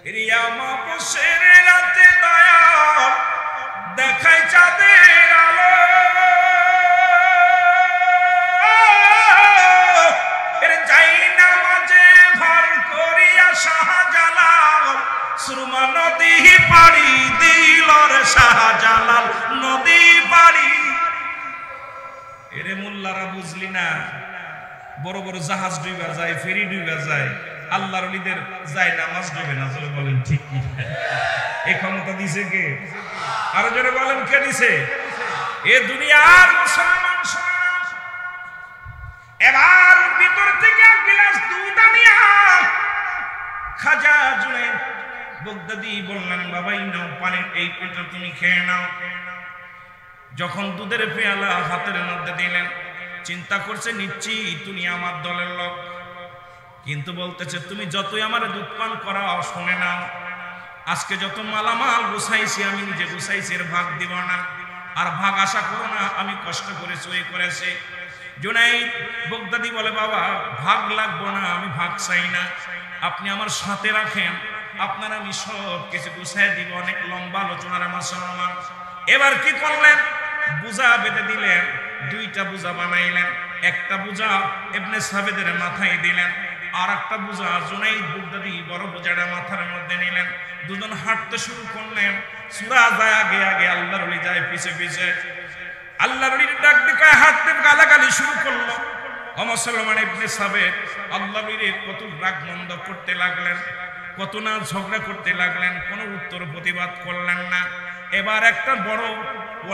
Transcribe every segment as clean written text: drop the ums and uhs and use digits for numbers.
রিয়ামা বসের রাতে দয়াল দেখায় চাঁদের আলো, এর যাই নামাজে ভর করিয়া শাহজালাল সুরমা নদী পাড়ি দিল রে শাহজালাল নদী পাড়ি। এরে মোল্লারা বুঝলি না, বড় বড় জাহাজ ডুইবা যায়, ফেরি ডুইবা যায়, আল্লাহর ওলিদের যায় নামাজ ডুবে না। চলে বলেন ঠিক কি? এই ক্ষমতা দিছে কে? আরো জোরে বলেন কে দিছে? এ দুনিয়ার মুসলমান সমাজ এবার ভিতর থেকে গ্লাস দুধ আনিয়া খাজা জুনায়েদ বাগদাদি বললেন, বাবাই নাও পানি, এই পেটা তুমি খেয়ে নাও। যখন দুধের পেয়ালা হাতের মধ্যে দিলেন, চিন্তা করছে নিচ্ছি তুমি আমার দলের লোক, কিন্তু বলতেছে তুমি যতই আমার দুধ পান করাও শুনে নাও, আজকে যত মালামাল গুছাইছি আমি নিজে গুছাইছি, এর ভাগ দিব না, আর ভাগ আশা করো না, আমি কষ্ট করে চুরি করেছি। জুনায়েদ বাগদাদি বলে, বাবা ভাগ লাগবো না, আমি ভাগ চাই না, আপনি আমার সাথে রাখেন, আপনার আমি সব কিছু গুছাই দিব। অনেক লম্বা আলোচনার মুসলমান। এবার কি করলেন? বুঝা বেঁধে দিলেন, দুইটা বুঝা বানাইলেন, একটা বুঝা ইবনে সাবেদের মাথায় দিলেন, আর একটা বুঝা জুনায়েদ বাগদাদি বড় বুঝাটা মাথার মধ্যে নিলেন। দুজন হাঁটতে শুরু করলেন, সূরা যায় আগে আগে, আল্লাহর ওলি যায় পিছে পিছে। আল্লাহর ওলির ডাক দিয়ে হাঁটতে গালাগালি শুরু করলো। ও মুসলমান, ইবনে সাবেদ আল্লাহর ওলির কত রাগ মন্দ করতে লাগলেন, কত না ঝগড়া করতে লাগলেন, কোনো উত্তর প্রতিবাদ করলেন না। এবার একটা বড়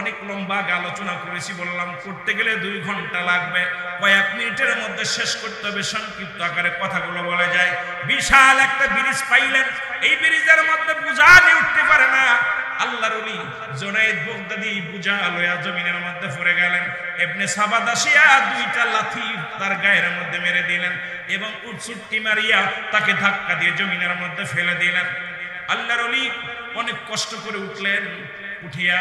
অনেক লম্বা আলোচনা করেছি, বললাম করতে গেলে 2 ঘন্টা লাগবে, কয়েক মিনিটের মধ্যে শেষ করতে হবে, সংক্ষিপ্ত আকারে কথাগুলো বলা যায়। বিশাল একটা ব্রিজ পাইলেন, এই ব্রিজের মধ্যে বুঝা নিয়ে উঠতে পারে না। আল্লাহর ওলি জুনায়েদ বাগদাদি বুঝা লয়া জমিনের মধ্যে পড়ে গেলেন। ইবনে সাবাদ আসিয়া 2টা লাথি তার গায়ের মধ্যে মেরে দিলেন এবং উঠছুটকি মারিয়া তাকে ধাক্কা দিয়ে জমিনের মধ্যে ফেলে দিলেন। আল্লাহর ওলি অনেক কষ্ট করে উঠলেন, উঠিয়া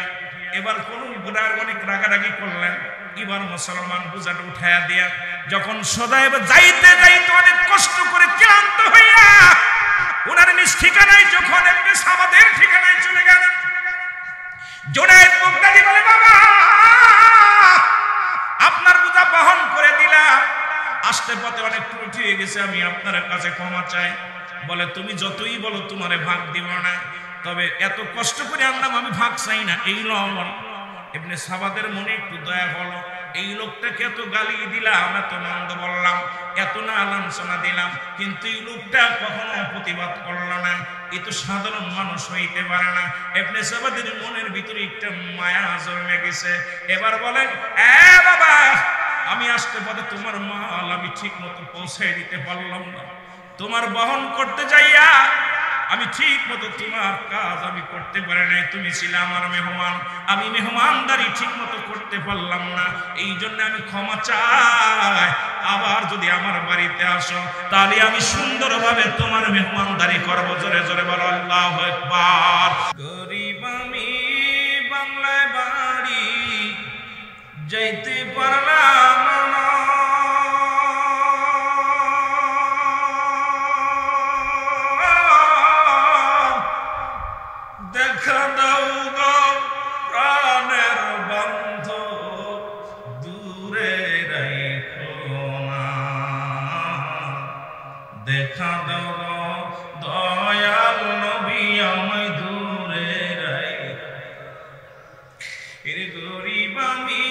এবার কোন গুনার অনেক রাগারাগি করলেন। এবার মুসলমান বুঝাটা উঠায়া দিয়া যখন সদাইব যাইতে যাইতে অনেক কষ্ট করে ক্লান্ত হইয়া ওনার নিজ ঠিকানায় যখন ইবনে সাবাদের ঠিকানায় চলে গেলেন, জুনায়েদ বাগদাদি বলে, বাবা আপনার বুঝা বহন করে দিলাম, আসতে পথে অনেক ত্রুটি হয়ে গেছে, আমি আপনার কাছে ক্ষমা চাই। বলে, তুমি যতই বলো তোমারে ভাগ দিব না, তবে এত কষ্ট করে আনলাম, আমি ভাগ চাই না। এই লবণ ইবনে সাবাদের মনে একটু দয়া হলো, এই লোকটাকে এত গালি দিলাম, এত মন্দ বললাম, এত না লাঞ্ছনা দিলাম, কিন্তু এই লোকটা কখনো প্রতিবাদ করলো না, এ তো সাধারণ মানুষ হইতে পারে না। ইবনে সাবাদের মনের ভিতরে একটা মায়া জন্মে গেছে। এবার বলেন, বাবা আমি আসতে পথে তোমার মাল আমি ঠিক মতো পৌঁছে দিতে পারলাম না, তোমার বহন করতে যাইয়া আমি ঠিক মতো তোমার কাজ আমি করতে পারি নাই, তুমি ছিলে আমার মেহমান, আমি মেহমানদারি ঠিক মতো করতে পারলাম না, এই জন্য আমি ক্ষমা চাই। আবার যদি আমার বাড়িতে আসো তাহলে আমি সুন্দরভাবে তোমার মেহমানদারি করবো। জোরে জোরে বলো আল্লাহু আকবার। গরিব আমি বাংলায় বাড়ি যাইতে পারলাম না, দেখা দাও গো প্রাণের বন্ধু, দূরে রাখো না, দেখা দাও দয়াল নবী আমায় দূরে রাখো। এর গরিব আমি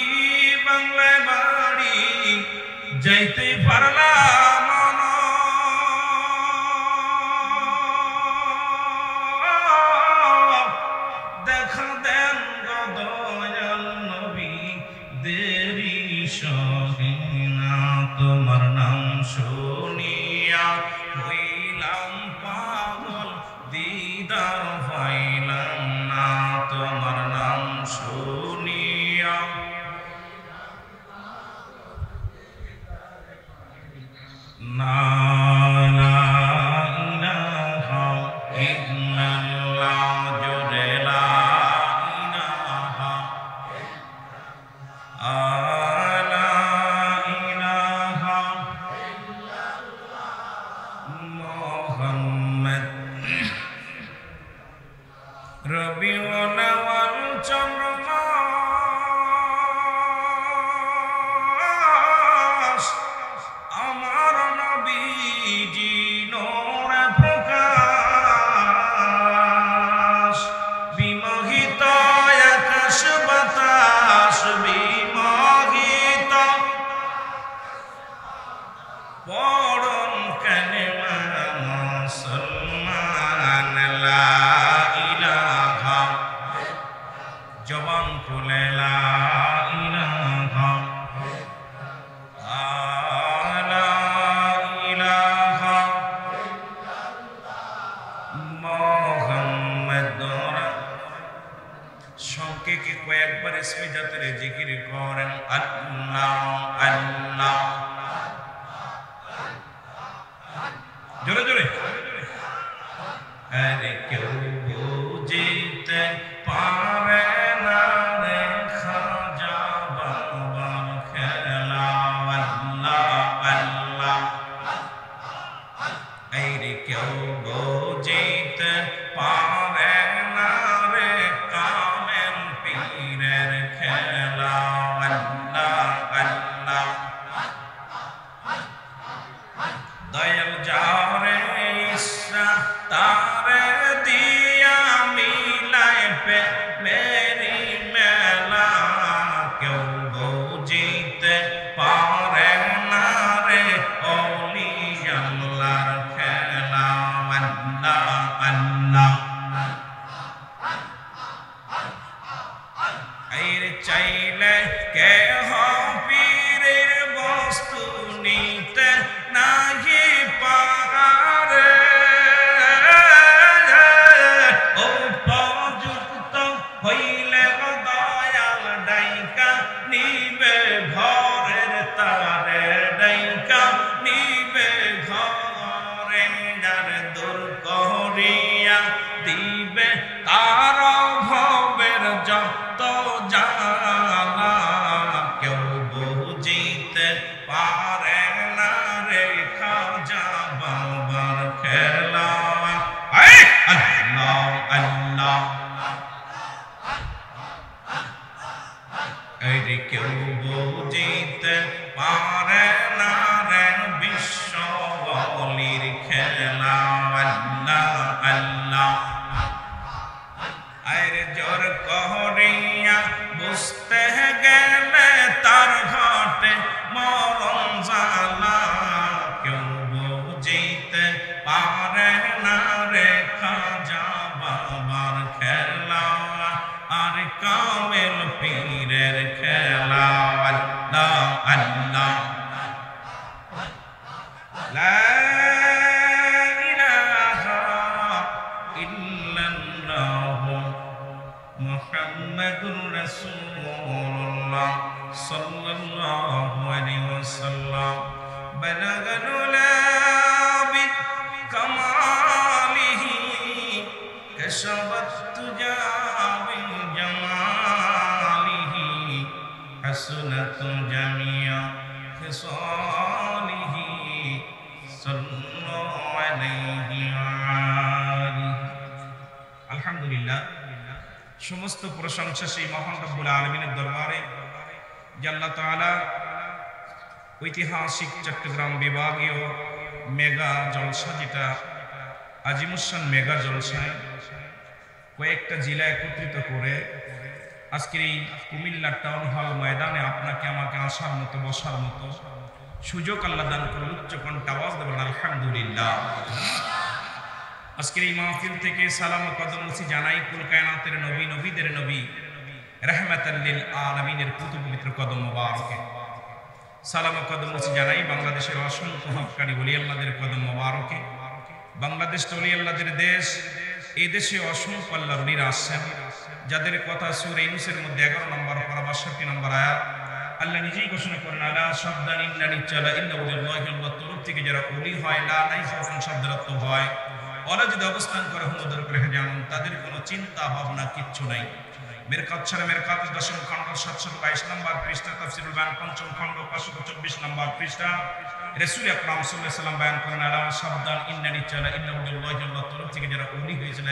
বাংলায় বাড়ি যাইতে পারলাম না, দেখা দেন গো দয়াল নবী দেরি সহে না, তোমার নাম শুনিয়া হইলাম পাগল, দিদার পাইলাম না, তোমার নাম শুনিয়া না। রবিউল আউয়াল চন্দ্র মাস আমার নবীজি নূরে প্রকাশ বিমোহিত আকাশ বাতাস বিমোহিত পড়ন কালেমা মুসলমান লা ইলাহা জবান খুলে লা ইলাহা লা ইলাহা মুহাম্মাদুর সংক্ষেপে কয়েকবার ইসমে জাতের জিকির করেন আল্লাহ আল্লাহ জোরে জোরে আরে কেউ বুঝিতে পারে না রে খাজা বাবার খেলা আল্লাহ আল্লাহ আরে কেউ বুঝিতে পারে না রে কামেল পীরের খেলা আল্লাহ আল্লাহ দয়াল যারে ইচ্ছা তারে দিয়া মিলাই পে মেরি মেলা কেউ বুঝিতে পারে না রে ওলি আল্লাহর খেলা আল্লাহ আল্লাহ আইরে চাইলে কে পীরের বস্তু নিতে নাহি পারে উপযুক্ত হইলে দয়াল ডাইকা নিবে ঘরের তারে ডাইকা নিবে ঘরে যার দূর করিয়া দিবে তার ভবের যত জানা কেউ বুঝিতে পারে না রে খাজা বাবার খেলা আল্লাহ আল্লাহ এই কেউ বুঝিতে পারে না রে বিশ্ব বলির খেলা আল্লাহ আল্লাহ আরে জোর করিয়া বুঝতে গেলে তার ঘটে মরণ জালা কেউ বুঝিতে পারে না রে খাজা বাবার খেলা আর কামেল পীরের খেলা আল্লাহ আল্লাহ লা ইলাহা ইল্লাল্লাহ মুহাম্মাদুর রাসূলুল্লাহ সাল্লাল্লাহু আলাইহি ওয়াসাল্লাম বালাগাল উলা বিকামালিহি কাশাফাত তুজা বিজামালিহি হাসনাত জামিয়া খিসালিহি সাল্লাল্লাহু আলাইহি ওয়া আলিহি আলহামদুলিল্লাহ সমস্ত প্রশংসা সেই মহান রব্বুল আলামিনের দরবারে যে আল্লাহ তাআলা ঐতিহাসিক চট্টগ্রাম বিভাগীয় মেগা জলসা যেটা আজিমুসান মেগা জলসায় কয়েকটা জেলা একত্রিত করে আজকের এই কুমিল্লা টাউন হল ময়দানে আপনাকে আমাকে আসার মতো বসার মতো সুযোগ আল্লাহ দান করুন। উচ্চ কণ্ঠে আওয়াজ দেবেন আলহামদুলিল্লাহ। আজকের এই মাহফিল থেকে সালাম ও কদম জানাই কুল কায়নাতের নবী নবীদের নবী রাহমাতাল লিল আলামিনের পবিত্র কদম মোবারকে। সালাম ও কদম জানাই বাংলাদেশের অসংখ্য হককারী ওলি আল্লাহদের কদম মোবারকে। বাংলাদেশ ওলি আল্লাহদের দেশ, এই দেশে অসংখ্য আল্লাহর ওলিরা আসছেন যাদের কথা সূরা ইউনূসের মধ্যে 11 নম্বর পারা 62 নম্বর আয়াত আল্লাহ নিজেই ঘোষণা করেন আলা সাবধান ইন্নানি চালা ইন্না উলিল্লাহি আল্লাহর তরফ থেকে যারা ওলি হয় লা নাই খাউফুন শব্দের অর্থ হয় ওরা যদি অবস্থান করে হুমুদর করে জানুন তাদের কোনো চিন্তা ভাবনা কিচ্ছু নাই। মেরকাত ছাড়া মেরকাত 10ম খণ্ড 722 নম্বর পৃষ্ঠা তাফসীরুল বায়ান 5ম খণ্ড 524 নম্বর পৃষ্ঠা রাসূল আকরাম সাল্লাল্লাহু আলাইহি ওয়াসাল্লাম বয়ান করেন, আলা সাবধান, ইন্নানি চালা ইন্নাল্লাহি আল্লাহর তরফ থেকে যারা ওলি হয়েছিল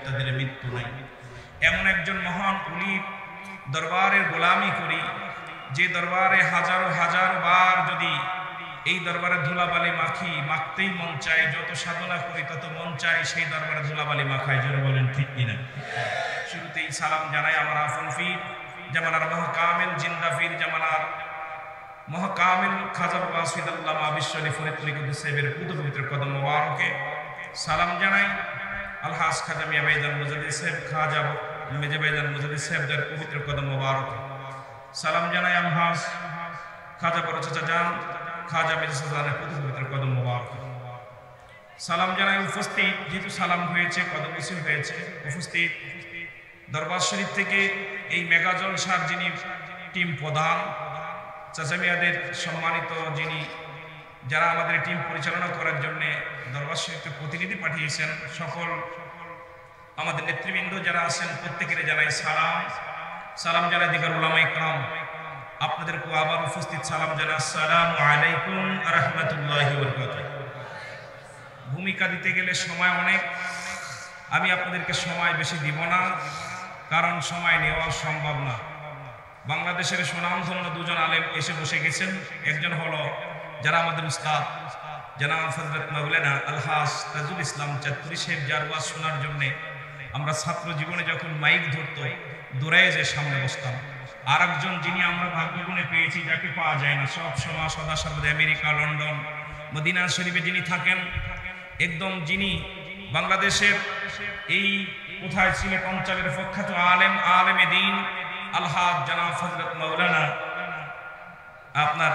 তাদের মৃত্যু নাই। এমন একজন মহান ওলি দরবারের গোলামি করি, যে দরবারে হাজারো হাজার বার যদি এই দরবারে ধুলাবালি মাখতেই মন চায়, যত সাধনা করি তত মন চায় সেই দরবারে ধুলাবালি মাখায়। যারা বলেন ঠিক কিনা? শুরুতেই সালাম জানাই আমার আফন ফির জামানার মহাকামিল জিন্দা ফির জামানার মহাকামিল খাজা বাবা সিদাল্লাহ বিশ্বলি ফরিদপুরি কুদ্দুস সাহেবের পবিত্র কদম মোবারকে সালাম জানাই। আলহাজ খাজা মিয়া ভাইজান মুজাদ্দিদ সাহেব, খাজা মেজে ভাইজান মুজাদ্দিদ সাহেবদের পবিত্র কদম মোবারক সালাম জানাই। আলহাজ খাজা বড় চাচা জান খাজা মেজে সাজানের পবিত্র কদম মোবারক সালাম জানাই। উপস্থিত যেহেতু সালাম হয়েছে, কদম নসিব হয়েছে, উপস্থিত দরবার শরীফ থেকে এই মেগা জলসার যিনি টিম প্রধান চাচা মিয়াদের সম্মানিত, যিনি যারা আমাদের টিম পরিচালনা করার জন্য দরবার শরীফে প্রতিনিধি পাঠিয়েছেন, সকল আমাদের নেতৃবৃন্দ যারা আছেন প্রত্যেকের জানাই সালাম জানাই। দিগার উলামা ইকরাম আপনাদেরকে আবার উপস্থিত সালাম জানাই। আসসালামু আলাইকুম ওয়া রাহমাতুল্লাহি ওয়া বারাকাতুহু। ভূমিকা দিতে গেলে সময় অনেক, আমি আপনাদেরকে সময় বেশি দিব না, কারণ সময় নেওয়া সম্ভব না। বাংলাদেশের সুনামধন্য দুজন আলেম এসে বসে গেছেন। একজন হলো যারা আমাদের উস্তাদ জনাব হযরত মাওলানা আলহাজ তাজুল ইসলাম চাঁদপুরি সাহেব, যার ওয়াজ শোনার জন্য আমরা ছাত্র জীবনে যখন মাইক ধরতো দৌড়ায় যে সামনে বসতাম। আর একজন যিনি আমরা ভাগ্যগুণে পেয়েছি, যাকে পাওয়া যায় না সব সময় সদা সর্বদা, আমেরিকা, লন্ডন, মদিনা শরীফে যিনি থাকেন, একদম যিনি বাংলাদেশের এই কোথায় সিলেট অঞ্চলের প্রখ্যাত আলেমে দ্বীন আলহাজ জনাব হযরত মাওলানা আপনার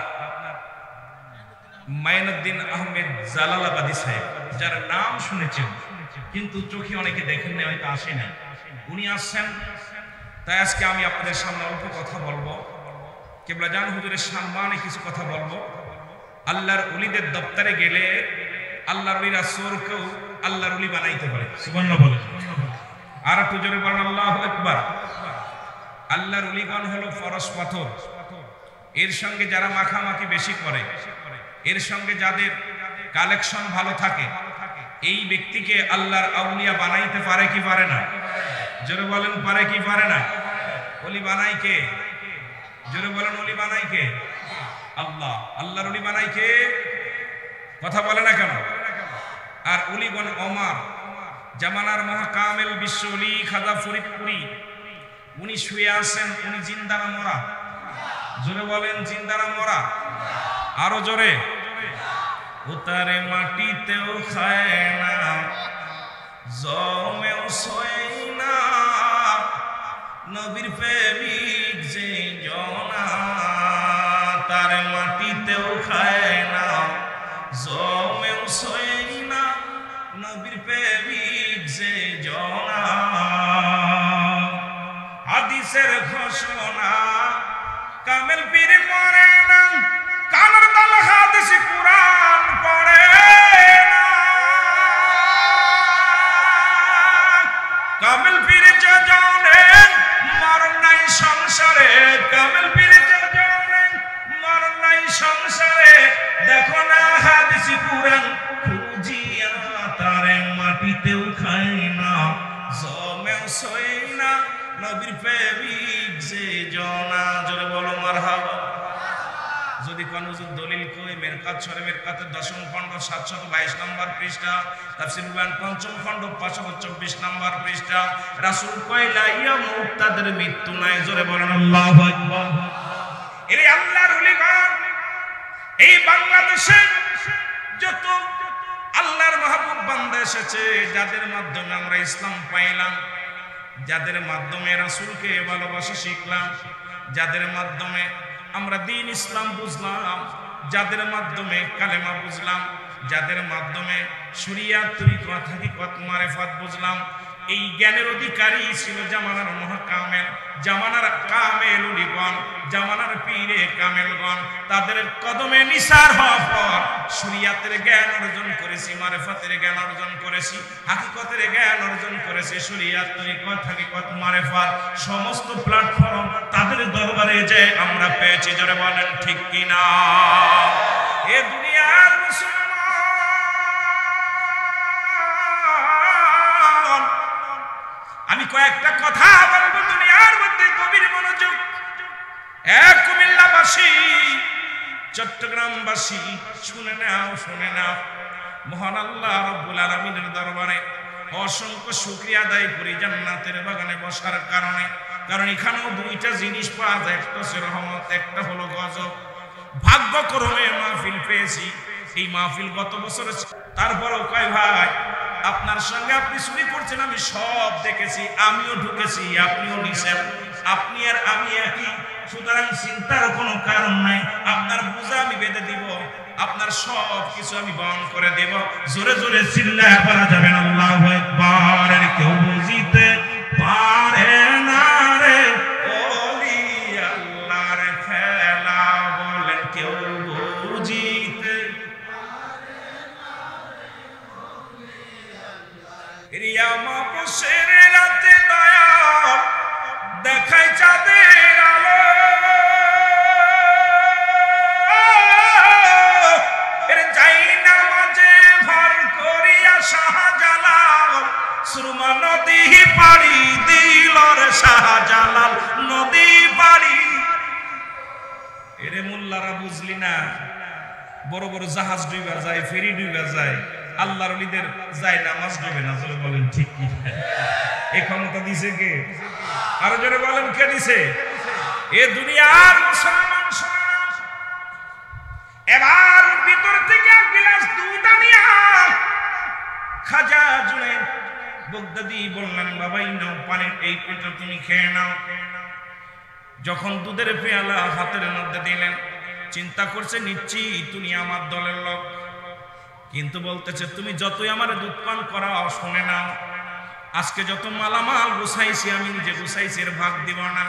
মাইনুদ্দিন আহমেদ জালালাবাদী সাহেব, যার নাম শুনেছেন কিন্তু চোখে অনেকে দেখেন না, হয়তো আসে না, উনি আসছেন। তাই আজকে আমি আপনাদের সামনে অল্প কথা বলবো, কেবলা জান হুজুরের সম্মানে কিছু কথা বলবো। আল্লাহর ওলিদের দপ্তরে গেলে আল্লাহর ওলিরা চোরকেও আল্লাহর ওলি বানাইতে পারে। সুবহানাল্লাহ বলে, আর একটু জোরে বলেন আল্লাহু আকবার। আল্লাহর ওলিগণ হলো ফরস পাথর, এর সঙ্গে যারা মাখামাখি বেশি করে, এর সঙ্গে যাদের কালেকশন ভালো থাকে, এই ব্যক্তিকে আল্লাহর আউলিয়া বানাইতে পারে কি পারে না? জোরে বলেন পারে কি পারে না? ওলি বানাই কে? জোরে বলেন ওলি বানাই কে? আল্লাহ। আল্লাহর ওলি বানাই কে? কথা বলে না কেন? আর ওলিগণ ওমর জামানার মহাকামেল বিশ্ব ওলি খাজা ফরিদপুরি, উনি শুয়ে আছেন, উনি জিন্দা না মরা? জোরে বলেন জিন্দা না মরা? আরো জোরে। উতারে মাটিতেও খায় না, জমেও শোয় না, নবীর প্রেমিক যে জনা, তার মাটিতেও খায় না, জমেও শোয় না, নবীর প্রেমিক যে জনা। হাদিসের ঘোষণা কামেল পীর মরে না, কানের দাল হাদিস কুরআন পড়ে না, কামেল পীর যে জানে মরণ নাই সংসারে, কামেল পীর যে জানে মরণ নাই সংসারে, দেখো না হাদিস কুরআন খুঁজিয়া, তারে মাটিতেও খায় না, জমেও শোয় না, নবীর প্রেমিক যে জনা। জোরে বলো মারহাবা। যদি কোন হুজুর দলিল কই মেরকাত শরীফ মেরকাতের 10ম খণ্ড 722 নম্বর পৃষ্ঠা, তাফসীরুল বায়ান 5ম খণ্ড 524 নম্বর পৃষ্ঠা, রাসূল কইলা ইয়ামুত, তাদের মৃত্যু নাই। জোরে বলেন আল্লাহু আকবার। এই আল্লাহর ওলিগণ এই বাংলাদেশে যত আল্লাহর মাহবুব বান্দা এসেছে, যাদের মাধ্যমে আমরা ইসলাম পাইলাম, যাদের মাধ্যমে রাসূলকে ভালোবাসা শিখলাম, যাদের মাধ্যমে আমরা দ্বীন ইসলাম বুঝলাম, যাদের মাধ্যমে কালেমা বুঝলাম, যাদের মাধ্যমে শরিয়াত তরিকত হাকিকত মারিফত বুঝলাম, এই জ্ঞানের অধিকারী ছিল জামানার মহাকামেল, জামানার কামেল উলিগণ, জামানার পীরে কামেলগণ। তাদের কদমে নিসার হওয়ার পর শরিয়াতের জ্ঞান অর্জন করেছি, মারিফতের জ্ঞান অর্জন করেছি, হাকিকতের জ্ঞান অর্জন করেছি, শরিয়াত তরিকত হাকিকত মারিফত সমস্ত প্ল্যাটফর্ম তাদের দরবারে যে আমরা পেয়েছি। জোরে বলেন ঠিক কিনা? এ দুনিয়া আমি কয়েকটা কথা বলবো দুনিয়ার মধ্যে, গভীর মনোযোগ। এক কুমিল্লাবাসী, চট্টগ্রামবাসী, শুনে নাও, শুনে নাও। মহান আল্লাহ রাব্বুল আলামিনের দরবারে অসংখ্য শুকরিয়া আদায় করি জান্নাতের বাগানে বসার কারণে। কারণ এখানেও দুইটা জিনিস পাওয়া যায়, একটা হচ্ছে রহমত, একটা হলো গজব। ভাগ্যক্রমে মাহফিল পেয়েছি। এই মাহফিল গত বছর, তারপরেও কয় ভাই আপনার সঙ্গে আপনি চুরি করছেন, আমি সব দেখেছি, আমিও ঢুকেছি, আপনিও নিছেন, আপনি আর আমি একই। সুতরাং চিন্তার কোনো কারণ নাই। আপনার বোঝা আমি বেঁধে দিব, আপনার সব কিছু আমি বহন করে দেব। জোরে জোরে চিল্লায় বলা যাবে না আল্লাহু আকবার। কেউ বুঝিতে পারে না রে ওলি আল্লাহর খেলা, বলেন কেউ বুঝিতে রিয়া মাপসের রাতে দয়াল দেখাই চাঁদের আলো, এর যাই না মাঝে ভর করিয়া শাহজালাল, সুরমা নদী পাড়ি দিল রে শাহজালাল, নদী পাড়ি। এরে মোল্লারা বুঝলি না, বড় বড় জাহাজ ডুইবা যায়, ফেরি ডুইবা যায়, আল্লাহর ওলিদের যায় নামাজ ডুবে না। চলে বলেন ঠিক কি? এই ক্ষমতা দিছে কে? আরো জোরে বলেন কে দিছে? এ দুনিয়ার মুসলমান। এবার ভিতর থেকে এক গ্লাস দুধ আনিয়া খাজা জুনায়েদ বাগদাদী বললেন, বাবাই নাও পানি, এই পেটা তুমি খেয়ে নাও। যখন দুধের পেয়ালা হাতের মধ্যে দিলেন, চিন্তা করছে নিচ্ছি তুমি আমার দলের লোক, কিন্তু বলতেছে তুমি যতই আমার দুধ পান করাও, শুনে নাও আজকে যত মালামাল গুছাইছি আমি নিজে গুছাইছি, এর ভাগ দিব না,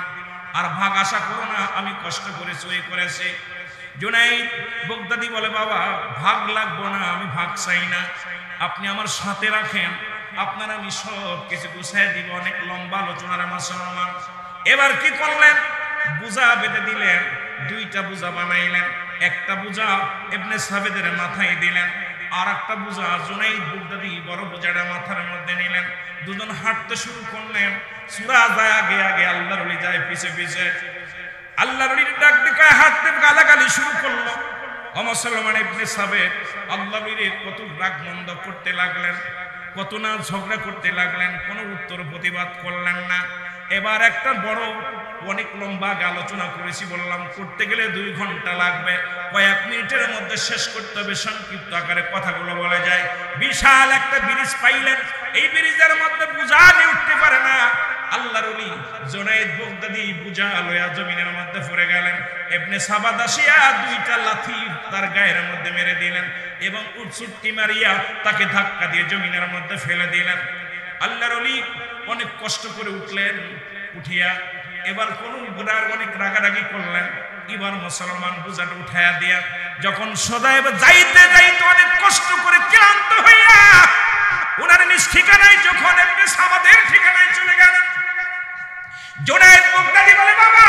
আর ভাগ আশা করো না, আমি কষ্ট করে চুরি করেছি। জুনায়েদ বাগদাদী বলে, বাবা ভাগ লাগবো না, আমি ভাগ চাই না, আপনি আমার সাথে রাখেন, আপনার আমি সব কিছু গুছাই দিব। অনেক লম্বা আলোচনার মুসলমান। এবার কি করলেন? বুঝা বেঁধে দিলেন, দুইটা বুঝা বানাইলেন। একটা বুঝা ইবনে সাবেদের মাথায় দিলেন, আর একটা বুঝা জুনায়েদ বাগদাদী বড় বুঝাটা মাথার মধ্যে নিলেন। দুজন হাঁটতে শুরু করলেন। সূরা যায় আগে আগে, আল্লাহর ওলি যায় পিছে পিছে। আল্লাহর ওলির ডাক দিয়ে হাঁটতে গালাগালি শুরু করলো। ও মুসলমান, ইবনে সাবেদ আল্লাহর ওলির কত রাগ মন্দ করতে লাগলেন, কত না ঝগড়া করতে লাগলেন, কোনো উত্তর প্রতিবাদ করলেন না। এবার একটা বড় অনেক লম্বা আলোচনা করেছি, বললাম করতে গেলে 2 ঘন্টা লাগবে, কয়েক মিনিটের মধ্যে শেষ করতে হবে, সংক্ষিপ্ত আকারে কথাগুলো বলা যায়। বিশাল একটা ব্রিজ পাইলেন, এই ব্রিজের মধ্যে বুঝা নিয়ে উঠতে পারে না। আল্লাহর ওলি জুনায়েদ বাগদাদী বুঝা লয়া জমিনের মধ্যে পড়ে গেলেন। ইবনে সাবাদ আসিয়া 2টা লাথি তার গায়ের মধ্যে মেরে দিলেন এবং উৎসুট্টি মারিয়া তাকে ধাক্কা দিয়ে জমিনের মধ্যে ফেলে দিলেন। আল্লাহর ওলি অনেক কষ্ট করে উঠলেন, উঠিয়া এবার কোন গুনার অনেক রাগারাগি করলেন। এবার মুসলমান বুঝাটা উঠায়া দিয়া যখন সদাইব যাইতে যাইতে অনেক কষ্ট করে ক্লান্ত হইয়া ওনার নিজ ঠিকানায় যখন ইবনে সাবাদের ঠিকানায় চলে গেলেন, জুনায়েদ বাগদাদী বলে, বাবা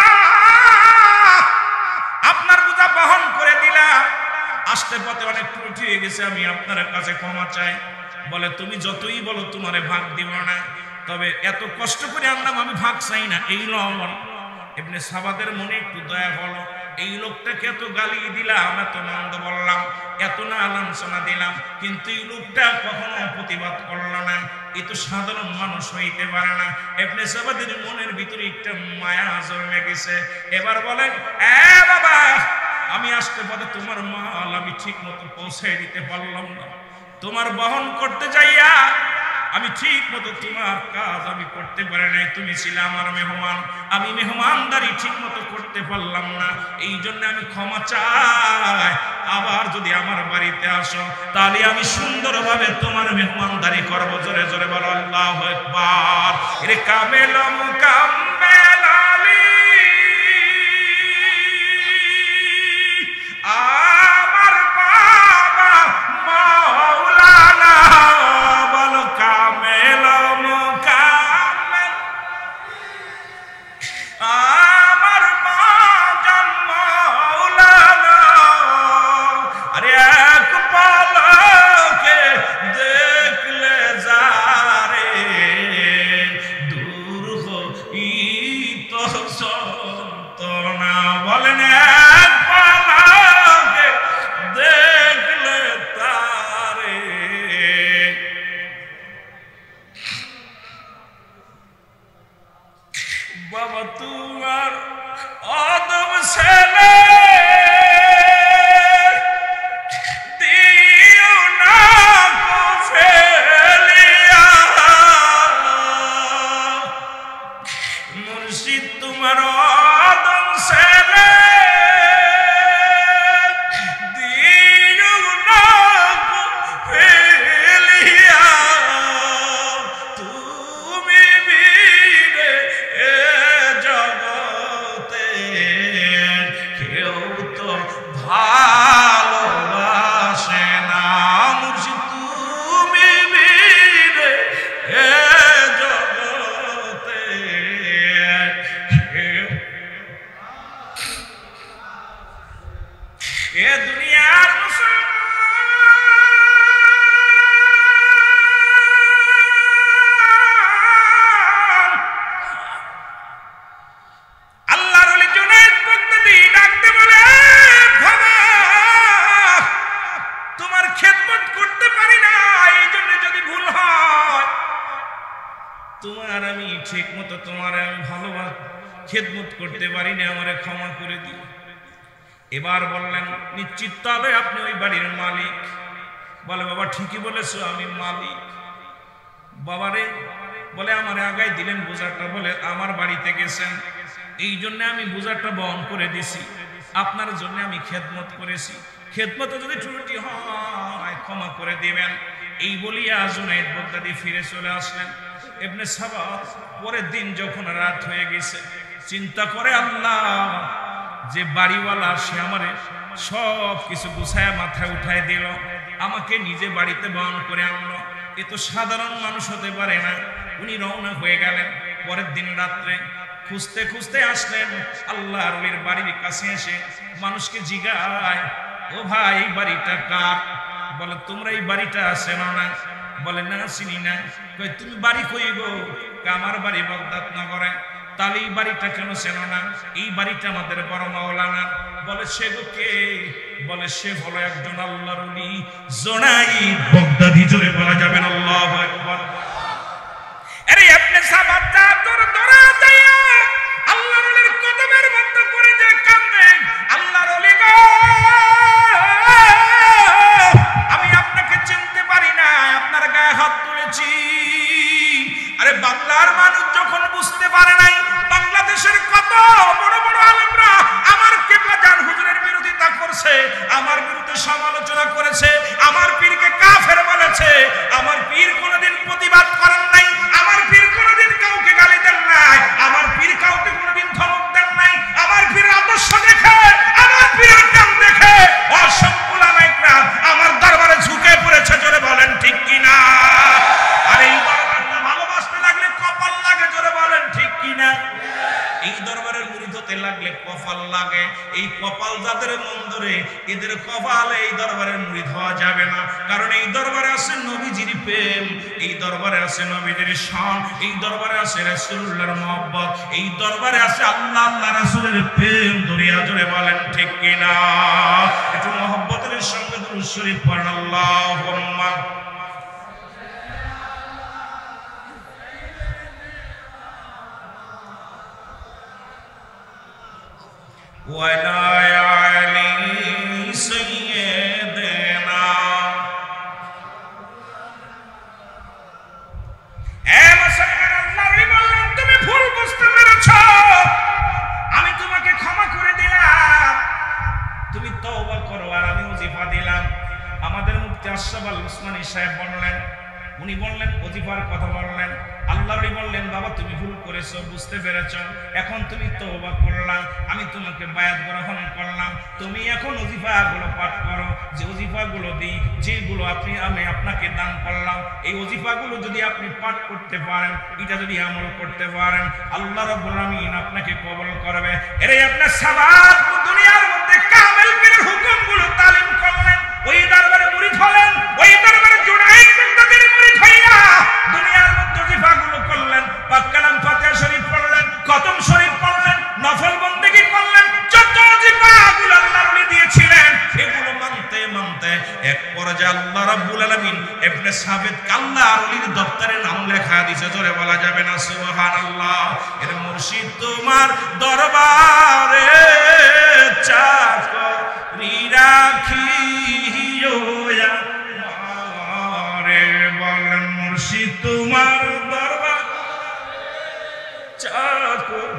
আপনার বুঝা বহন করে দিলাম, আসতে পথে অনেক ত্রুটি হয়ে গেছে, আমি আপনার কাছে ক্ষমা চাই। বলে তুমি যতই বলো তোমারে ভাগ দিব না, তবে এত কষ্ট করে আনলাম, আমি ভাগ চাই না। এই লবণ ইবনে সাবাদের মনে একটু দয়া হলো, এই লোকটাকে এত গালি দিলাম, এত মন্দ বললাম, এত না লাঞ্ছনা দিলাম, কিন্তু এই লোকটা কখনো প্রতিবাদ করলো না, এ তো সাধারণ মানুষ হইতে পারে না। ইবনে সাবাদের মনের ভিতরে একটা মায়া জন্মে গেছে। এবার বলেন, এ বাবা আমি আসতে পথে তোমার মাল আমি ঠিক মতো পৌঁছে দিতে পারলাম না, তোমার বহন করতে যাইয়া আমি ঠিক মতো তোমার কাজ আমি করতে পারি নাই, তুমি ছিলে আমার মেহমান, আমি মেহমানদারি ঠিক মতো করতে পারলাম না, এই জন্য আমি ক্ষমা চাই। আবার যদি আমার বাড়িতে আসো তাহলে আমি সুন্দরভাবে তোমার মেহমানদারি করবো। জোরে জোরে বলো আল্লাহু আকবার। রে কামেল মুকাম্মেল আলী আমার বাবা মাওলানা, বলো কামেল মুকাম্মেল আমার বাজান মাওলানা। আরে এক পলকে দেখলে যারে বাবা তোমার আদম ছেলে দিও না গো ফেলিয়া, মুর্শিদ তোমার আদম ছেলে দিও না গো ফেলিয়া, তুমি বিনে এ জগতে কেউ তো ভালোবাসে না, মুর্শিদ তুমি বিনে এ জগতে এ দুনিয়ার আল্লাহর ওলি জুনায়েদ বাগদাদী ডাকতে বলে, বাবা তোমার খেদমত করতে পারি না, এই জন্য যদি ভুল হয় তোমার আমি ঠিক মতো তোমার আমি ভালোবাস খেদমত করতে পারি না, আমারে ক্ষমা করে দিও। এবার বললেন নিশ্চিত তবে আপনি ওই বাড়ির মালিক? বলে বাবা ঠিকই বলেছো আমি মালিক। বাবারে বলে আমারে আগাই দিলেন বোঝাটা, বলে আমার বাড়িতে গেছেন এই জন্য আমি বোঝাটা বহন করে দিছি, আপনার জন্য আমি খেদমত করেছি, খেদমতে যদি ত্রুটি হয় ক্ষমা করে দিবেন। এই বলিয়া জুনায়েদ বাগদাদী ফিরে চলে আসলেন। ইবনে সাবা পরের দিন যখন রাত হয়ে গেছে চিন্তা করে, আল্লাহ যে বাড়িওয়ালা সে আমারে সব কিছু গুছায়া মাথায় উঠায় দিল, আমাকে নিজে বাড়িতে বহন করে আনলো, এ তো সাধারণ মানুষ হতে পারে না। উনি রওনা হয়ে গেলেন। পরের দিন রাত্রে খুঁজতে খুঁজতে আসলেন আল্লাহর ওলির বাড়ির কাছে এসে মানুষকে জিজ্ঞায়, ও ভাই এই বাড়িটা কার? বলে তোমরা এই বাড়িটা চেনো না? বলে না চিনি না। তুমি বাড়ি কই গো? আমার বাড়ি বাগদাদ নগরে। তাহলে এই বাড়িটা কেন চেনো না? এই বাড়িটা আমাদের বড় মাওলানা। বলে সে গো কে? বলে সে হলো একজন আল্লাহর ওলি জুনায়েদ বাগদাদী। জোরে বলা যাবে না আল্লাহু আকবার। আরে ইবনে সাবা তোর দরা যাইয়া আল্লাহর ওলির কদমের মধ্যে পড়ে যে কান্দে, আল্লাহর ওলি গো আমি আপনাকে চিনতে পারি না, আপনার গায়ে হাত তুলেছি। আরে বাংলার মানুষ যখন বুঝতে পারে নাই বাংলাদেশের কত বড় বড় আলেমরা আমার কিবলা জান হুজুরের বিরোধিতা করছে, আমার বিরুদ্ধে সমালোচনা করেছে, আমার পীরকে কাফের বলেছে, আমার পীর কোনোদিন প্রতিবাদ করেন নাই, আমার পীর কোনোদিন কাউকে গালি দেন নাই, আমার পীর কাউকে কোনোদিন ধমক দেন নাই, আমার পীর আদর্শ দেখে আমার পীরের কাম দেখে অসংখ্য উলামায়ে আমার দরবারে ঝুঁকে পড়েছে। জোরে বলেন ঠিক কিনা? আর এই দরবারটা ভালোবাসতে লাগলে কপাল লাগে। জোরে বলেন ঠিক কিনা? এই দরবারের মুরিদ হতে লাগলে কপাল লাগে। এই কপাল যাদের মন ধরে এদের কপালে এই দরবারের মুরিদ হওয়া যাবে না। কারণ এই দরবারে আছে নবীজির প্রেম, এই দরবারে আছে নবীজির শান, এই দরবারে আছে রাসূলুল্লাহর মহব্বত, এই দরবারে আছে আল্লাহ আল্লাহ রাসূলের প্রেম। দরিয়া জোরে বলেন ঠিক কিনা? একটু মহব্বতের সঙ্গে দুরূদ শরীফ পড়েন। আল্লাহুম্মা ওয়ালা আলি সাইয়্যিদিনা। এ মুসলমান আল্লাহর বললেন তুমি ভুল বুঝতে পেরেছো, আমি তোমাকে ক্ষমা করে দিলাম, তুমি তওবা করো আর আমি ওজিফা দিলাম। আমাদের মুফতি আশরাফ আল উসমানী সাহেব বললেন, উনি বললেন ওজিফার কথা বললেন, আল্লাহরই বললেন বাবা তুমি ভুল করেছো, বুঝতে পেরেছো, এখন তুমি তওবা করলাম, আমি তোমাকে বায়াত গ্রহণ করলাম, তুমি এখন ওজিফাগুলো পাঠ করো। যে ওজিফাগুলো দিই, যেগুলো আমি আপনাকে দান করলাম, এই ওজিফাগুলো যদি আপনি পাঠ করতে পারেন, এটা যদি আমল করতে পারেন, আল্লাহ রাব্বুল আলামিন আপনাকে কবুল করবে। এরে আপনার সাবাত দুনিয়ার মধ্যে কামেল পীরের হুকুমগুলো তালিম করলেন, ওই দরবারে মুরিদ হলেন, ওই দরবারে জুনায়েদ বাগদাদীর মুরিদ হইয়া দুনিয়ার মধ্যে ওজিফাগুলো করলেন, পাক কালাম ফাতিহা শরীফ পড়লেন, খতম শরীফ পড়লেন, নফল বন্দেগী করলেন, যত ওজিফাগুলো আল্লাহর ওলি দিয়েছিলেন এগুলো মানতে মানতে এক পর্যায়ে আল্লাহ রাব্বুল আলামিন ইবনে সাবিত আল্লাহর ওলির দপ্তরে নাম লেখা দিয়েছে, জোরে বলা যাবে না সুবহানাল্লাহ। এর মুর্শিদ তোমার দরবারে চাকরি রাখিও আমারে, বলেন মুর্শিদ তোমার দরবার চাকর,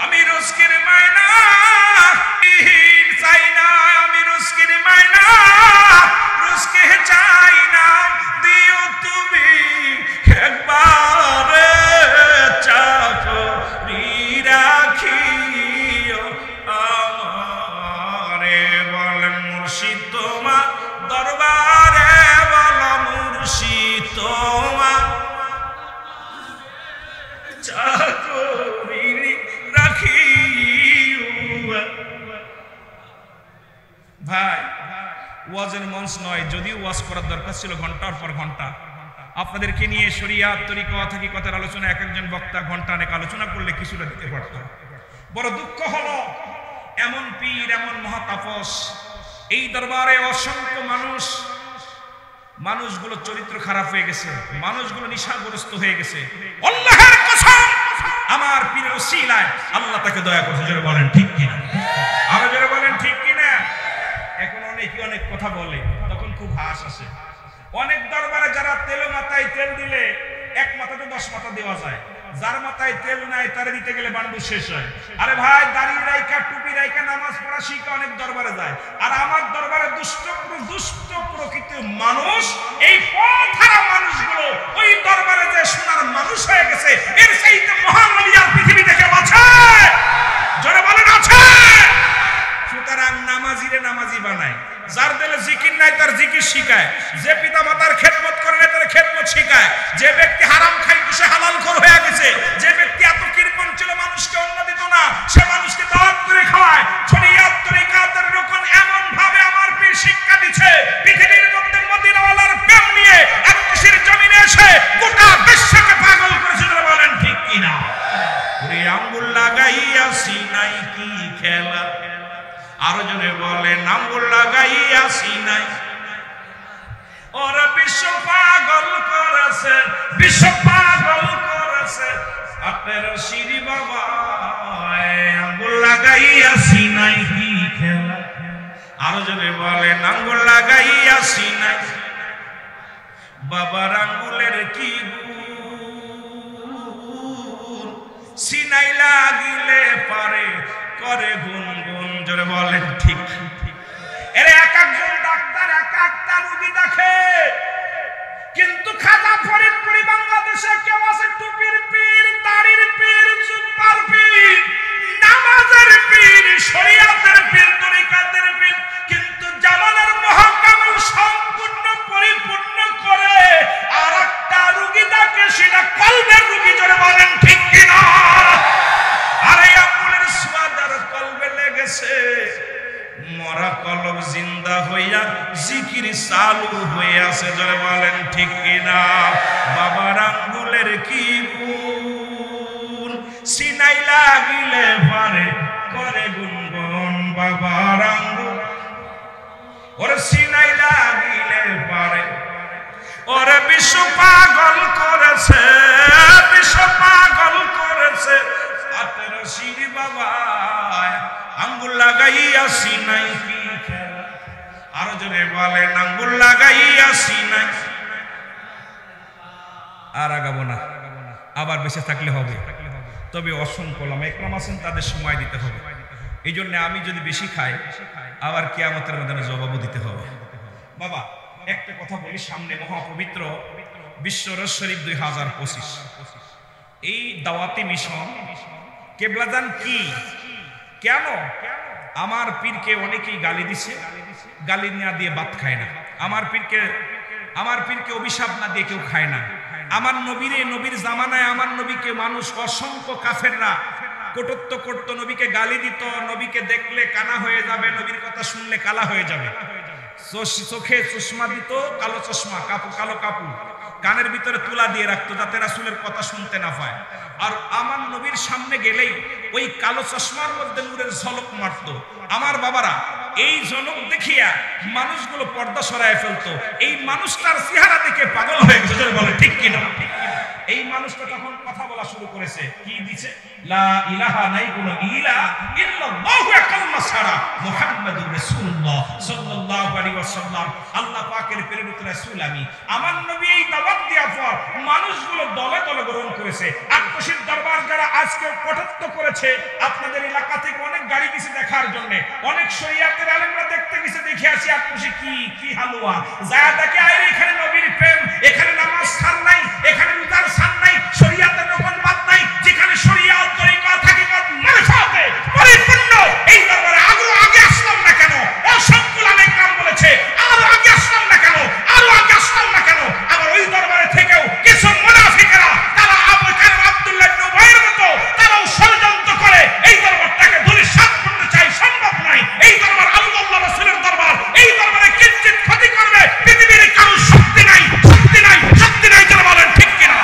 আমি রুজকির মায়না চাই না, আমি রুজকির মায়না রুজকে চাই না, দিও তুমি একবার চাকরি রাখিও আমারে, বলেন মুর্শিদ তোমার দরবারে, বল মুর্শিদ তোমার চাকরি রাখিও। ভাই ওয়াজের মঞ্চ নয়, যদিও ওয়াজ করার দরকার ছিল ঘন্টার পর ঘন্টা, আপনাদেরকে নিয়ে শরিয়াত তরিকা হাকিকতের আলোচনা এক একজন বক্তা ঘন্টা অনেক আলোচনা করলে কিছুটা দিতে পারতাম। বড় দুঃখ হলো এমন পীর, এমন মহাতাপস, এই দরবারে অসংখ্য মানুষগুলো চরিত্র খারাপ হয়ে গেছে, মানুষগুলো নেশাগ্রস্ত হয়ে গেছে। আল্লাহর কসম, আমার পীরের ওসিলায় আল্লাহ তাকে দয়া করেছে, জোরে বলেন ঠিক কিনা, আরো জোরে বলেন ঠিক কিনা। এখন অনেক কথা বলে, তখন খুব হাস আসে। অনেক দরবারে যারা তেল মাথায় তেল দিলে এক মাথাতে 10 মাথা দেওয়া যায়, যার মাথায় তেল নাই তারে দিতে গেলে বান্ডু শেষ হয়। আরে ভাই, দাড়ি রাইকা টুপি রাইকা নামাজ পড়া শিখা অনেক দরবারে যায়, আর আমার দরবারে দুষ্ট প্রকৃতির মানুষ, এই পথহারা মানুষগুলো ওই দরবারে যে সোনার মানুষ হয়ে গেছে, এর চাইতে মহান ওলি আর পৃথিবীতে কেউ আছে? জোরে বলেন আছে? সুতরাং নামাজিরে নামাজি বানায়, যার দিলে জিকির নাই তার জিকির শিখায়, যে পিতা মাতার খেদমত করে না তার খেদমত শিখায়, যে ব্যক্তি হারাম খাইতো সে হালাল খোর হয়ে গেছে, যে ব্যক্তি এত কৃপণ ছিল মানুষকে অন্ন দিত না সে মানুষকে দাওয়াত করে খাওয়ায়। শরিয়াত তরিকাতের রকম এমন ভাবে আমার পীর শিক্ষা দিচ্ছে, পৃথিবীর মধ্যে মদিনাওয়ালার প্রেম নিয়ে আকাশের জমিনে এসে গোটা বিশ্বকে পাগল করেছে, বলেন ঠিক কিনা। ওরে আঙ্গুল লাগাইয়া সিনাই কি খেলা, আরো জনে বলেন আঙ্গুল লাগাইয়া সিনাই, ওরা বিশ্ব পাগল করেছে, বিশ্ব পাগল করেছে আপনার শিরি বাবা, আঙ্গুল লাগাইয়া সিনাই কি খেলা, আরো জনে বলেন আঙ্গুল লাগাইয়া সিনাই, বাবার আঙ্গুলের কি গুণ, সিনাই লাগিলে পারে করে গুনগুন, জোরে বলেন ঠিক। এর এক একজন ডাক্তার এক একটা রোগী দেখে, কিন্তু খাজা ফরিদপুরি বাংলাদেশে কেউ আছে টুপির পীর, দাড়ির পীর, জুব্বার পীর, নামাজের পীর, শরিয়াতের পীর, তরিকাতের পীর, কিন্তু জামানের মহাকামিল সম্পূর্ণ পরিপূর্ণ করে আর একটা রোগী দেখে, সেটা কলবের রোগী, জোরে বলেন ঠিক কিনা। আরে আঙ্গুলের সোয়াদার কলবে লেগেছে, মরা কলব জিন্দা হইয়া জিকির চালু হয়ে আছে, জোরে বলেন ঠিক কিনা। বাবার আঙ্গুলের কি গুণ, সিনাই লাগিলে পারে করে গুনগুন, বাবার আঙ্গুল ওরে সিনাই লাগিলে পারে, ওরে বিশ্ব পাগল করেছে, বিশ্ব পাগল করেছে আপনার শিরি বাবা, আঙ্গুল লাগাইয়া সিনাই কি খেলা, আরো জনে বলেন আঙ্গুল লাগাইয়া সিনাই। আর আগাবো না, আবার বেঁচে থাকলে হবে, তবে অসংখ্য ওলামা একরাম আছেন, তাদের সময় দিতে হবে। এই জন্য আমি যদি বেশি খাই আবার কিয়ামতের ময়দানে জবাবও দিতে হবে। বাবা একটা কথা বলি, সামনে মহাপবিত্র বিশ্ব রোজ শরীফ 2025, এই দাওয়াতি মিশন কেবলাদান কি, কেন আমার পীরকে অনেকেই গালি দিছে, গালি না দিয়ে ভাত খায় না, আমার পীরকে অভিশাপ না দিয়ে কেউ খায় না, আমার নবীর জামানায় আমার নবীকে মানুষ অসংখ্য কাফেররা কটুত্ব করত, নবীকে গালি দিত, নবীকে দেখলে কানা হয়ে যাবে, নবীর কথা শুনলে কালা হয়ে যাবে, চোখে চশমা দিত, কালো চশমা, কালো কাপড় কানের ভিতরে তুলা দিয়ে রাখতো যাতে রাসূলের কথা শুনতে না পায়। আর আমার নবীর সামনে গেলেই ওই কালো চশমার মধ্যে নূরের ঝলক মারতো। আমার বাবারা এই ঝলক দেখিয়া মানুষগুলো পর্দা সরায় ফেলতো, এই মানুষটার চেহারা দেখে পাগল হয়ে গেছে, বলে ঠিক কিনা? এই মানুষটা তখন কথা বলা শুরু করেছে, কি দিছে? লা ইলাহা, নাই কোনো ইলাহ ইল্লাল্লাহু কালিমা ছাড়া মুহাম্মাদুর রাসূলুল্লাহ সাল্লাল্লাহু আলাইহি ওয়াসাল্লাম আল্লাহ পাকের প্রেরিত রাসূল আমি। আমার নবী এই দাওয়াত দেওয়ার পর মানুষগুলো দলে দলে গ্রহণ করেছে। আটকশির দরবার যারা আজকে কটাক্ষ করেছে, আপনাদের এলাকা থেকে অনেক গাড়ি গেছে দেখার জন্য, অনেক শরীয়তের আলেমরা দেখতে গেছে, দেখে আসি আটকশি কি হালুয়া যায় দেখে আইরে এখানে নবীর প্রেম, এখানে নামাজ ছাড় নাই, এখানে রোজার ছাড় নাই, শরীয়তের রকম বাদ নাই, যেখানে শরীয়ত তরিকা হাকিকত মারফতে পরিপূর্ণ। এই দরবারে আগে আসলাম না কেন? অসংখ্য অনেক নাম বলেছে, আরো আগে আসলাম না কেন? আরো আগে আসলাম না কেন? আবার ওই দরবারে থেকেও কিছু মুনাফিকরা তারা আব্দুল্লাহ ইবনে উবাইয়ের মতো তারাও ষড়যন্ত্র করে এই দরবারটাকে ধূলিসাৎ করতে চাই, সম্ভব নয়। এই দরবার আল্লাহ রাসূলের দরবার, এই দরবারে কিঞ্চিত ক্ষতি করবে পৃথিবীর কারো শক্তি নাই, শক্তি নাই, শক্তি নাই, যারা বলেন ঠিক কিনা?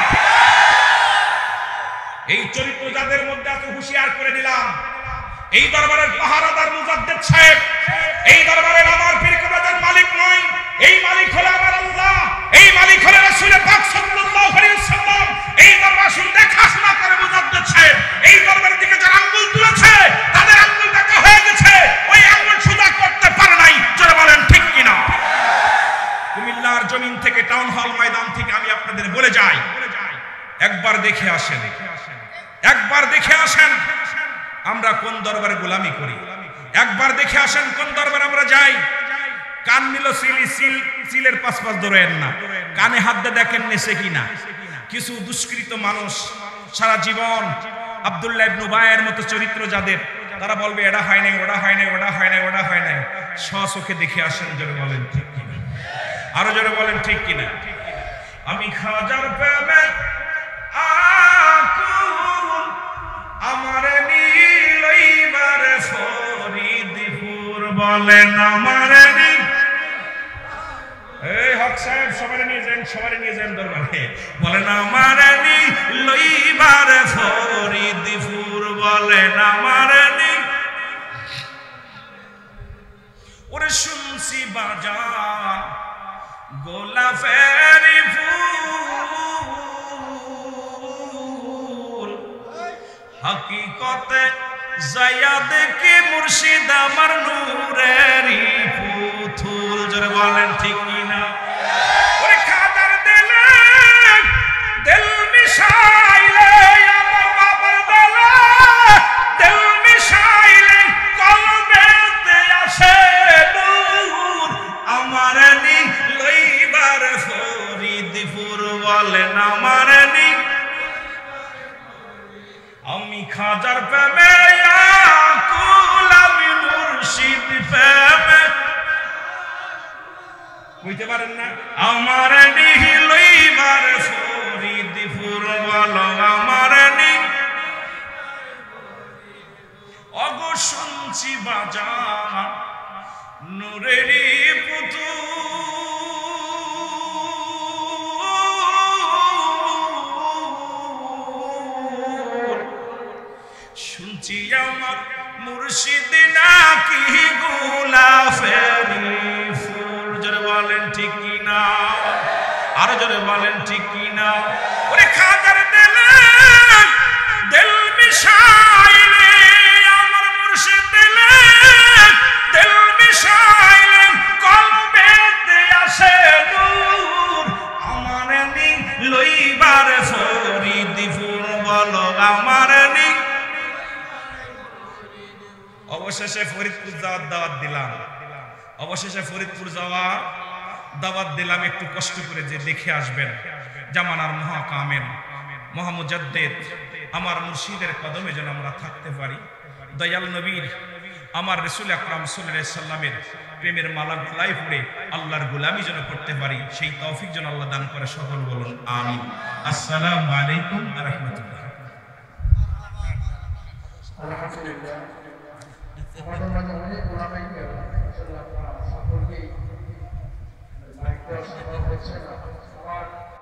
এই চরিত্র যাদের মধ্যে আছে হুঁশিয়ার করে দিলাম। এই দরবারের পাহারাদার মুজাদ্দেদ সাহেব, এই দরবারের আমার পীর কেবলাদের মালিক নয়, এই মালিক হলো আমার আল্লাহ, এই মালিক হলো রাসূল পাক সাল্লাল্লাহু আলাইহি ওয়াসাল্লাম। এই দরবার শুন দেখাশোনা করে মুজাদ্দেদ সাহেব, এই দরবারের দিকে যারা আঙ্গুল তুলেছে তাদের আঙ্গুল কাটা হয়ে গেছে, ওই আঙ্গুল সোজা করতে পারে নাই, যারা বলেন ঠিক কিনা? কুমিল্লার জমিন থেকে, টাউন হল ময়দান থেকে আমি আপনাদের বলে যাই, একবার দেখে আসেন, একবার দেখে আসেন আমরা কোন দরবারে গোলামি করি, একবার দেখে আসেন কোন দরবারে আমরা যাই। কান নিল সিলের পাশ ধরেন না, কানে হাত দিয়ে দেখেন নেছে কিনা। কিছু দুষ্কৃত মানুষ সারা জীবন আব্দুল্লাহ ইবনে উবাইয়ের মতো চরিত্র যাদের, তারা বলবে এটা হয় নাই, ওটা হয় নাই, ওটা হয় নাই, ওটা হয় নাই। স্বচোখে দেখে আসেন, জোরে বলেন ঠিক কিনা? আরো জোরে বলেন ঠিক কিনা? আমি খাজার প্রেমে আকুল, আমারে নীলইবার ফরিদপুর, বলেন আমারে নীল। এই হক সাহেব সবাই নিয়ে যান, সবাই নিয়ে যান দরবারে, বলেন আমারে নীলইবার ফরিদপুর, বলেন আমারে নীল। ওরে শুনছি বাজার গোলাপের ফুল, হাকিকতে যায়া দেখি মুর্শিদ আমার নূরেরই পুতুল, জোরে বলেন ঠিক কিনা? ওরে খাদার দিলে দিল মিশাইলে, আমার বাবার দিলে দিল মিশাইলে, কলবেতে আসে নূর, আমার নি লইবার ফরিদপুর, বলেন আমার নি। আমি খাজার প্রেমে আকুল, আমি মুর্শিদ প্রেমে, বুঝতে পারেন না? আমার নি লইবার ফরিদপুর, বলো আমার নি। অগ শুনছি বাজার নূরেরই পুতুল, শুনছি আমার মুর্শিদ নাকি গোলাপেরই ফুল, জোরে বলেন ঠিক কিনা? আরো জোরে বলেন ঠিক কিনা? ওরে খাজার দিলে দিল মিশাইলে, আমার মুর্শিদ দিলে দিল মিশাইলে, কলবেতে আসে নূর, আমার নি লইবার ফরিদপুর, বলো আমার নি। অবশেষে ফরিদপুর যাওয়ার দাওয়াত দিলাম, অবশেষে ফরিদপুর যাওয়া দাওয়াত দিলাম। একটু কষ্ট করে যে দেখে আসবেন জামানার মহাকামেল মহামুজাদ্দিদ আমার মুর্শিদের কদমে যেন আমরা থাকতে পারি। দয়াল নবীর আমার রাসূল আকরাম সাল্লাল্লাহু আলাইহি সাল্লামের প্রেমের মালা গলায় পড়ে আল্লাহর গোলামি যেন করতে পারি, সেই তৌফিক যেন আল্লাহ দান করে। সকল বলুন আমিন। আসসালামু আলাইকুম ওয়া রাহমাতুল্লাহ। আলহামদুলিল্লাহ, আমাদের মাঝে অনেক ওলামায়ে কেরাম সকলকেই মাইক দেওয়া সম্ভব হচ্ছে না।